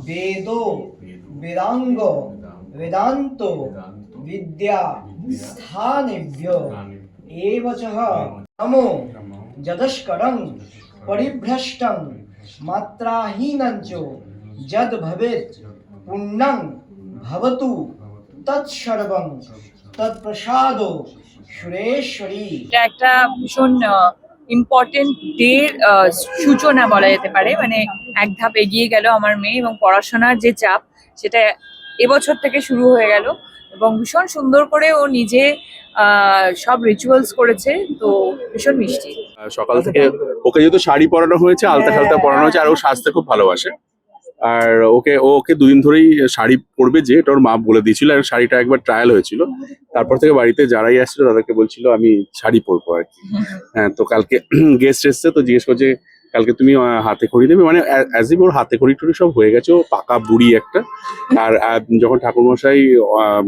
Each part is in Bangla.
वेदो वेदांग वेदांतो विद्या स्थानेभ्यो एव च नमो यदस्करं परिभ्रष्टं मात्राहीनं च यद् भवेत् पुण्यं भवतु तत्सर्वं तत्प्रसादो সুরেশ্বরী। এটা একটা ভীষণ ইম্পর্টেন্ট ডে সূচনা বলা যেতে পারে, মানে এক ধাপ এগিয়ে গেল আমার মেয়ে, এবং পড়াশোনার যে চাপ সেটা এবছর থেকে শুরু হয়ে গেল, এবং ভীষণ সুন্দর করে ও নিজে সব রিচুয়ালস করেছে, তো ভীষণ মিষ্টি। সকাল থেকে ওকে যেহেতু শাড়ি পরানো হয়েছে, আলতা ঠালতা পরানো হয়েছে, আর ও সাজতে খুব ভালোবাসে, আর ওকে দুদিন ধরেই শাড়ি পরবে, যে এটা ওর মা বলে দিয়েছিল, আর শাড়িটা একবার ট্রায়াল হয়েছিল, তারপর থেকে বাড়িতে যারাই আসছিল তাদেরকে বলছিল আমি শাড়ি পরবো আর কি। হ্যাঁ, তো কালকে গেস্ট এসছে, তো জিজ্ঞেস করছে কালকে তুমি হাতে খড়ি দেবে, মানে অ্যাজ ইফ ওর হাতে খড়ি টড়ি সব হয়ে গেছে, ও পাকা বুড়ি একটা। আর যখন ঠাকুরমশাই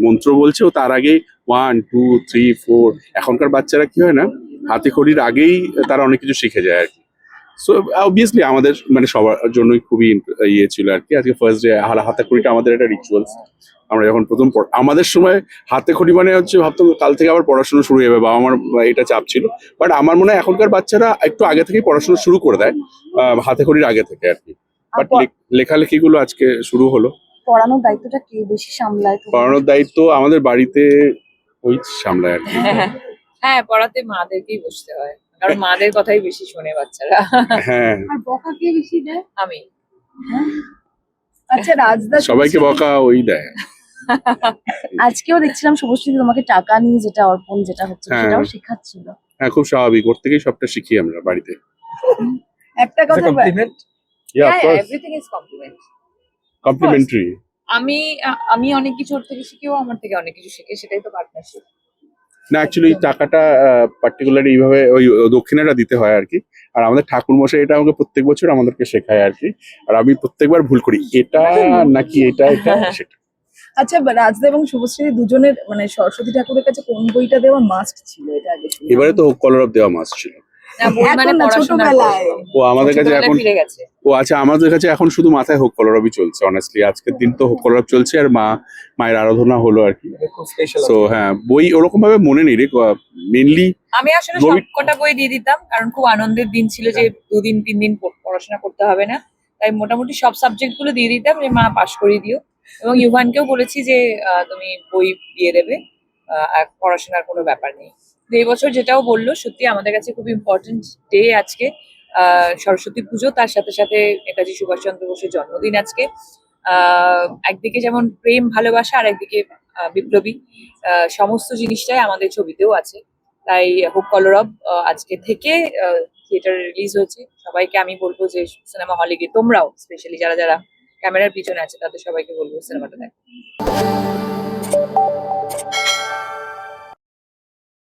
মন্ত্র বলছে, ও তার আগেই 1 2 3 4, এখনকার বাচ্চারা কি হয় না, হাতে খড়ির আগেই তারা অনেক কিছু শিখে যায় আর কি। সো অবভিয়াসলি আমাদের মানে সবার জন্যই খুবই ইয়ে ছিল আর কি। আজকে ফার্স্ট ডে হাতে খড়িটা আমাদের একটা রিচুয়ালস। আমরা যখন প্রথম আমাদের সময় হাতে খড়ি মানে হচ্ছে ভাবতাম কাল থেকে আবার পড়াশোনা শুরু হবে, বাবা আমার এটা চাপ ছিল। বাট আমার মনে হয় এখনকার বাচ্চারা একটু আগে থেকেই পড়াশোনা শুরু করে দেয়, হাতে খড়ির আগে থেকে আর কি। বাট লেখালেখি গুলো আজকে শুরু হলো। পড়ানোর দায়িত্বটা কে বেশি সামলায়? পড়ানোর দায়িত্ব আমাদের বাড়িতে ওই সামলায় আর কি। হ্যাঁ, পড়াতে মাদেরকেই বসতে হয়, কারণ মাদের কথাই বেশি শোনে বাচ্চারা। হ্যাঁ, আর বকা কে বেশি দেয়? আমি। আচ্ছা রাজদা, সবাইকে বকা ওই দেয়। আজকেও দেখছিলাম শুভশ্রী তোমাকে টাকা নিয়ে যেটা অর্পণ যেটা হচ্ছে সেটাও শেখাচ্ছিল। হ্যাঁ, খুব স্বাভাবিক, ওর থেকেই সবটা শিখি আমরা বাড়িতে। একটা কথা compliment, everything is compliment, complimentary. আমি অনেক কিছু ওর থেকে শিখি, ও আমার থেকে অনেক কিছু শিখে, সেটাই তো পার্টনারশিপ। না, অ্যাকচুয়ালি টাকাটা পার্টিকুলারলি এইভাবে ওই দক্ষিণাটা দিতে হয় আর কি। আর আমাদের ঠাকুরমশাই এটা আমাকে প্রত্যেক বছর আমাদেরকে শেখায় আর কি। আর আমি প্রত্যেকবার ভুল করি, এটা নাকি এটা সেটা। আচ্ছা, রাজদা এবং শুভশ্রী দুজনের মানে সরস্বতী ঠাকুরের কাছে কোন বইটা দেওয়া মাস্ট ছিল? এটা আগে এবারে তো কলরব দেওয়া মাস্ট ছিল। ও আমাদের কাছে এখন আচ্ছা, আমাদের কাছে এখন শুধু মাথায় হোক কলরবই চলছে অনেস্টলি। আজকের দিন তো হোক কলরব চলছে, আর মায়ের আরাধনা হলো আর কি। তো হ্যাঁ, বই ওরকম ভাবে মনে নেই রে মেনলি। আমি আসলে সবকটা বই দিয়ে দিতাম, কারণ খুব আনন্দের দিন ছিল যে 2 দিন 3 দিন পড়াশোনা করতে হবে না, তাই মোটামুটি সব সাবজেক্ট গুলো দিয়ে দিতাম যে মা পাশ করিয়ে দিও। এবং ইউভানকেও বলেছি যে তুমি বই দিয়ে দেবে, পড়াশোনার কোনো ব্যাপার নেই। এই বছর যেটাও বললো, সত্যি আমাদের কাছে খুব ইম্পর্টেন্ট ডে আজকে, সরস্বতী পুজো, তার সাথে সাথে নেতাজি সুভাষচন্দ্র বোসের জন্মদিন আজকে। একদিকে যেমন প্রেম ভালোবাসা, আর একদিকে বিপ্লবী, সমস্ত জিনিসটাই আমাদের ছবিতেও আছে। তাই হোক কলরব আজকে থেকে থিয়েটারে রিলিজ হয়েছে। সবাইকে আমি বলবো যে সিনেমা হলে গিয়ে, তোমরাও স্পেশালি যারা যারা ক্যামেরার পিছনে আছে তাদের সবাইকে বলবো সিনেমাটা দেখো।